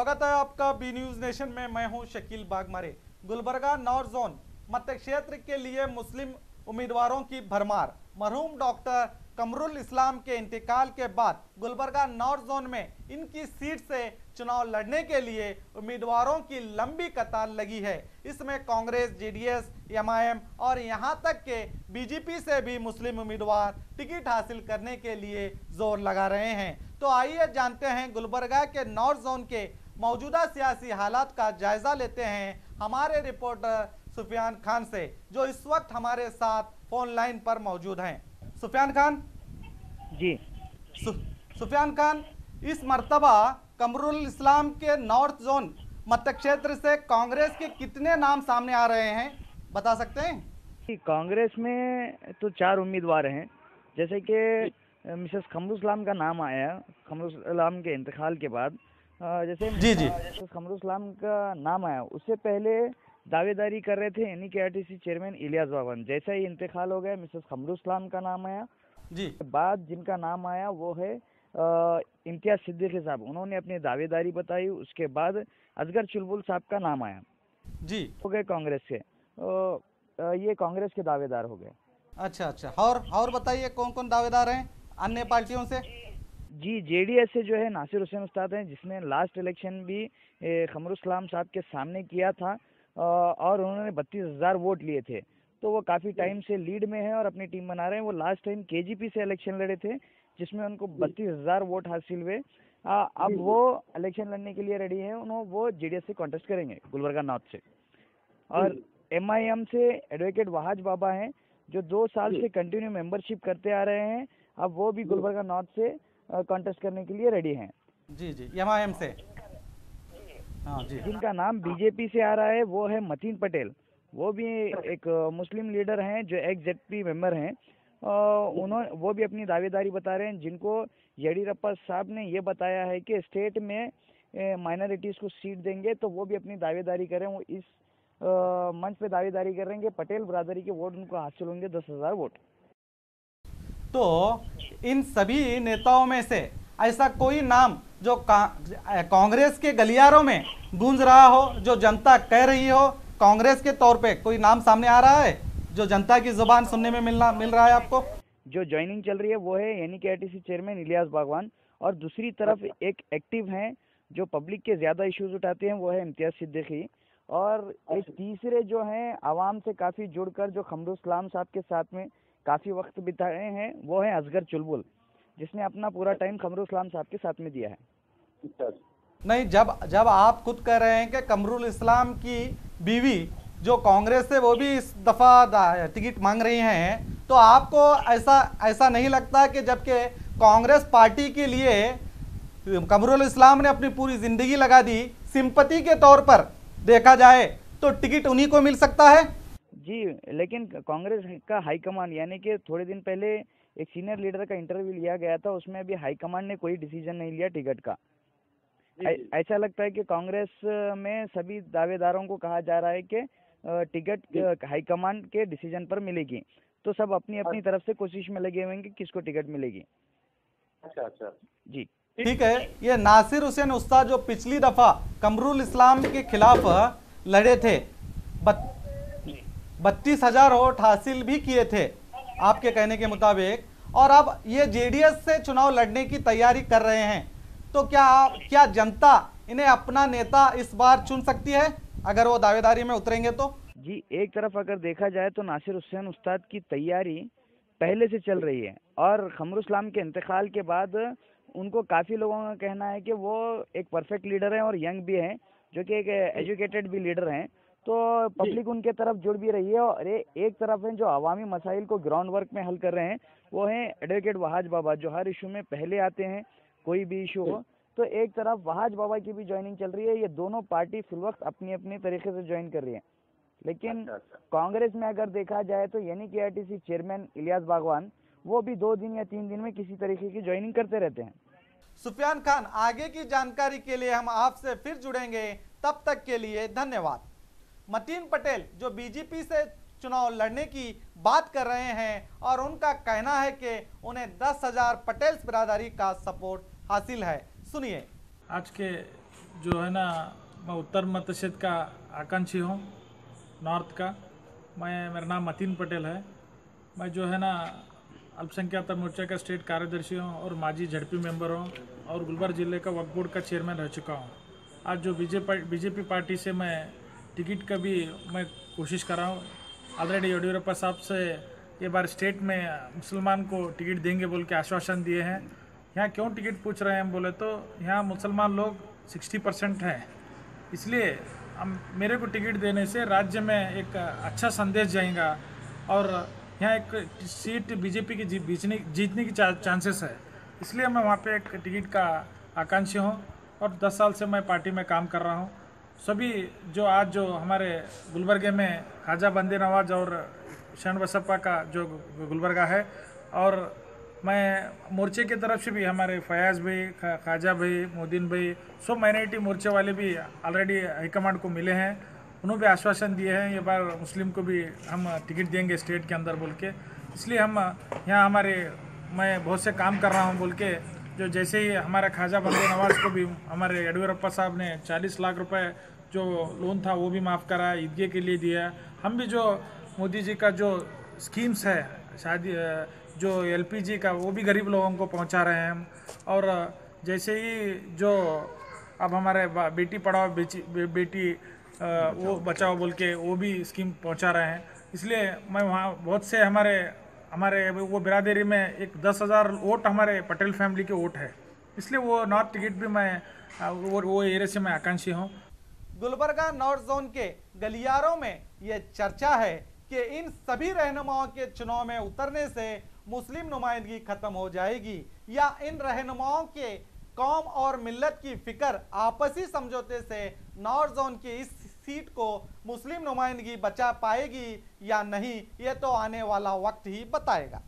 स्वागत है आपका बी न्यूज नेशन में। मैं हूं शकील बागमारे। गुलबर्गा नॉर्थ जोन मत क्षेत्र के लिए मुस्लिम उम्मीदवारों की भरमार। मरहूम डॉक्टर कमरुल इस्लाम के इंतकाल के बाद गुलबर्गा नॉर्थ जोन में इनकी सीट से चुनाव लड़ने के लिए उम्मीदवारों की लंबी कतार लगी है। इसमें कांग्रेस, जेडीएस, एमआईएम और यहां तक के बीजेपी से भी मुस्लिम उम्मीदवार टिकट हासिल करने के लिए जोर लगा रहे हैं। तो आइए जानते हैं गुलबर्गा के नॉर्थ जोन के मौजूदा सियासी हालात का जायजा लेते हैं हमारे रिपोर्टर सुफियान खान से, जो इस वक्त हमारे साथ फोन लाइन पर मौजूद हैं। सुफियान खान जी। सुफियान खान, इस मर्तबा कमरुल इस्लाम के नॉर्थ जोन मत क्षेत्र से कांग्रेस के कितने नाम सामने आ रहे हैं, बता सकते हैं? कांग्रेस में तो 4 उम्मीदवार हैं, जैसे कि मिसेस कमरुल इस्लाम का नाम आया कमरुल इस्लाम के इंतकाल के बाद। जैसे मिसेस कमरुल इस्लाम का नाम आया, उससे पहले दावेदारी कर रहे थे NKRTC चेयरमैन इलियास बागवान। जैसा ही इंतकाल हो गया, मिसेस कमरुल इस्लाम का नाम आया जी। बाद जिनका नाम आया वो है इम्तियाज सिद्दीकी साहब। उन्होंने अपनी दावेदारी बताई। उसके बाद असगर चुलबुल साहब का नाम आया जी, हो गए कांग्रेस से। ये कांग्रेस के दावेदार हो गए। अच्छा। और बताइए कौन कौन दावेदार हैं अन्य पार्टियों से? जी, जेडीएस से जो है नासिर हुसैन उस्ताद हैं, जिसने लास्ट इलेक्शन भी कमरुल इस्लाम साहब के सामने किया था और उन्होंने 32,000 वोट लिए थे। तो वो काफ़ी टाइम से लीड में है और अपनी टीम बना रहे हैं। वो लास्ट टाइम केजीपी से इलेक्शन लड़े थे, जिसमें उनको 32,000 वोट हासिल हुए। अब वो इलेक्शन लड़ने के लिए रेडी है। वो जेडीएस से कॉन्टेस्ट करेंगे गुलबर्गा नॉर्थ से। और एमआईएम से एडवोकेट वहाज बाबा हैं, जो 2 साल से कंटिन्यू मेंबरशिप करते आ रहे हैं। अब वो भी गुलबर्गा नॉर्थ से कॉन्टेस्ट करने के लिए रेडी हैं। जी, एमआईएम से। हाँ जी। जिनका नाम बीजेपी से आ रहा है वो है मतीन पटेल। वो भी एक मुस्लिम लीडर हैं, जो XZP मेंबर हैं। वो भी अपनी दावेदारी बता रहे हैं, जिनको येडियुरप्पा साहब ने ये बताया है कि स्टेट में माइनॉरिटीज़ को सीट देंगे। तो वो भी अपनी दावेदारी करें। वो इस मंच पे दावेदारी कर रहे हैं कि पटेल बरादरी के वोट उनको हासिल होंगे 10,000 वोट। तो इन सभी नेताओं में से ऐसा कोई नाम जो कांग्रेस के गलियारों में गूंज रहा हो, जो जनता कह रही हो कांग्रेस के तौर पे, कोई नाम सामने आ रहा है जो जनता की जुबान सुनने में मिल रहा है आपको? जो ज्वाइनिंग चल रही है वो है NKRTC चेयरमैन इलियास बागवान। और दूसरी तरफ एक एक्टिव हैं जो पब्लिक के ज्यादा इश्यूज उठाते हैं, वो है इम्तियाज सिद्दीकी। और एक तीसरे जो हैं आवाम से काफी जुड़कर, जो कमरुल इस्लाम साहब के साथ में काफी वक्त बिताए हैं, वो है असगर चुलबुल, जिसने अपना पूरा टाइम कमरुल इस्लाम साहब के साथ में दिया है। नहीं, जब आप खुद कह रहे हैं कि कमरुल इस्लाम की बीवी जो कांग्रेस से वो भी इस दफा टिकट मांग रही हैं, तो आपको ऐसा नहीं लगता कि जबकि कांग्रेस पार्टी के लिए कमरुल इस्लाम ने अपनी पूरी जिंदगी लगा दी, सिंपैथी के तौर पर देखा जाए तो टिकट उन्हीं को मिल सकता है? जी, लेकिन कांग्रेस का हाईकमान, यानी कि थोड़े दिन पहले एक सीनियर लीडर का इंटरव्यू लिया गया था, उसमें अभी हाईकमान ने कोई डिसीजन नहीं लिया टिकट का। ऐसा लगता है कि कांग्रेस में सभी दावेदारों को कहा जा रहा है कि टिकट हाईकमान के डिसीजन पर मिलेगी। तो सब अपनी अपनी तरफ से कोशिश में लगे हुए हैं कि किसको टिकट मिलेगी। अच्छा जी, ठीक है। ये नासिर हुसैन उस्ताद जो पिछली दफा कमरुल इस्लाम के खिलाफ लड़े थे, 32,000 वोट हासिल भी किए थे आपके कहने के मुताबिक, और अब ये जेडीएस से चुनाव लड़ने की तैयारी कर रहे हैं। तो क्या जनता इन्हें अपना नेता इस बार चुन सकती है अगर वो दावेदारी में उतरेंगे तो? जी, एक तरफ अगर देखा जाए तो नासिर हुसैन उस्ताद की तैयारी पहले से चल रही है। और कमरुल इस्लाम के इंतकाल के बाद उनको काफ़ी लोगों का कहना है कि वो एक परफेक्ट लीडर हैं और यंग भी हैं, जो कि एक एजुकेटेड भी लीडर हैं। तो पब्लिक उनके तरफ जुड़ भी रही है। और एक तरफ है जो अवामी मसाइल को ग्राउंड वर्क में हल कर रहे हैं, वो हैं एडवोकेट वहाज बाबा, जो हर इशू में पहले आते हैं, कोई भी इशू हो। तो एक तरफ वहाज बाबा की भी ज्वाइनिंग चल रही है। ये दोनों पार्टी फिल वक्त अपनी अपनी तरीके से ज्वाइन कर रही है। लेकिन कांग्रेस में अगर देखा जाए तो NKRTC चेयरमैन इलियास बागवान, वो भी 2 दिन या 3 दिन में किसी तरीके की ज्वाइनिंग करते रहते हैं। सुफियान खान, आगे की जानकारी के लिए हम आपसे फिर जुड़ेंगे, तब तक के लिए धन्यवाद। मतीन पटेल जो बीजेपी से चुनाव लड़ने की बात कर रहे हैं और उनका कहना है कि उन्हें 10,000 पटेल बिरादरी का सपोर्ट हासिल है। सुनिए। आज के जो है ना, मैं उत्तर मध्य क्षेत्र का आकांक्षी हूँ, नॉर्थ का। मेरा नाम मतीन पटेल है। मैं जो है ना अल्पसंख्यक मोर्चा का स्टेट कार्यदर्शी हूँ और माजी झड़पी मेंबर हूँ और गुलबर्गा जिले का वक्फ बोर्ड का चेयरमैन रह चुका हूँ। आज जो बीजेपी पार्टी से मैं टिकट का भी मैं कोशिश कर रहा हूँ। ऑलरेडी येडियुरप्पा साहब से ये बार स्टेट में मुसलमान को टिकट देंगे बोल के आश्वासन दिए हैं। यहाँ क्यों टिकट पूछ रहे हैं हम बोले तो यहाँ मुसलमान लोग 60% हैं, इसलिए हम मेरे को टिकट देने से राज्य में एक अच्छा संदेश जाएगा और यहाँ एक सीट बीजेपी की जीतने की चांसेस है। इसलिए मैं वहाँ पे एक टिकट का आकांक्षी हूँ और 10 साल से मैं पार्टी में काम कर रहा हूँ। सभी जो आज जो हमारे गुलबर्गे में ख्वाजा बंदे नवाज और शरण बसप्पा का जो गुलबर्गा है, और मैं मोर्चे की तरफ से भी हमारे फयाज भाई, ख्वाजा भाई, मोदीन भाई, सब माइनॉरिटी मोर्चे वाले भी ऑलरेडी हाईकमांड को मिले हैं। उन्होंने भी आश्वासन दिए हैं ये बार मुस्लिम को भी हम टिकट देंगे स्टेट के अंदर बोल के। इसलिए हम यहाँ मैं बहुत से काम कर रहा हूँ बोल के। जो जैसे ही हमारा ख्वाजा बंदे नवाज को भी हमारे येडियुरप्पा साहब ने 40 लाख रुपए जो लोन था वो भी माफ़ करा, ईदगाह के लिए दिया। हम भी जो मोदी जी का जो स्कीम्स है शादी जो LPG का वो भी गरीब लोगों को पहुंचा रहे हैं हम। और जैसे ही जो अब हमारे बेटी पढ़ाओ बेटी वो बचाओ बोल के वो भी स्कीम पहुंचा रहे हैं। इसलिए मैं वहाँ बहुत से हमारे वो बिरादरी में एक 10,000 वोट हमारे पटेल फैमिली के वोट है, इसलिए वो नॉर्थ टिकट भी मैं वो एरिया से मैं आकांक्षी हूँ। गुलबर्गा नॉर्थ जोन के गलियारों में ये चर्चा है कि इन सभी रहनुमाओं के चुनाव में उतरने से मुस्लिम नुमाइंदगी खत्म हो जाएगी, या इन रहनुमाओं के कौम और मिल्लत की फिक्र आपसी समझौते से नॉर्थ जोन की इस सीट को मुस्लिम नुमाइंदगी बचा पाएगी या नहीं, ये तो आने वाला वक्त ही बताएगा।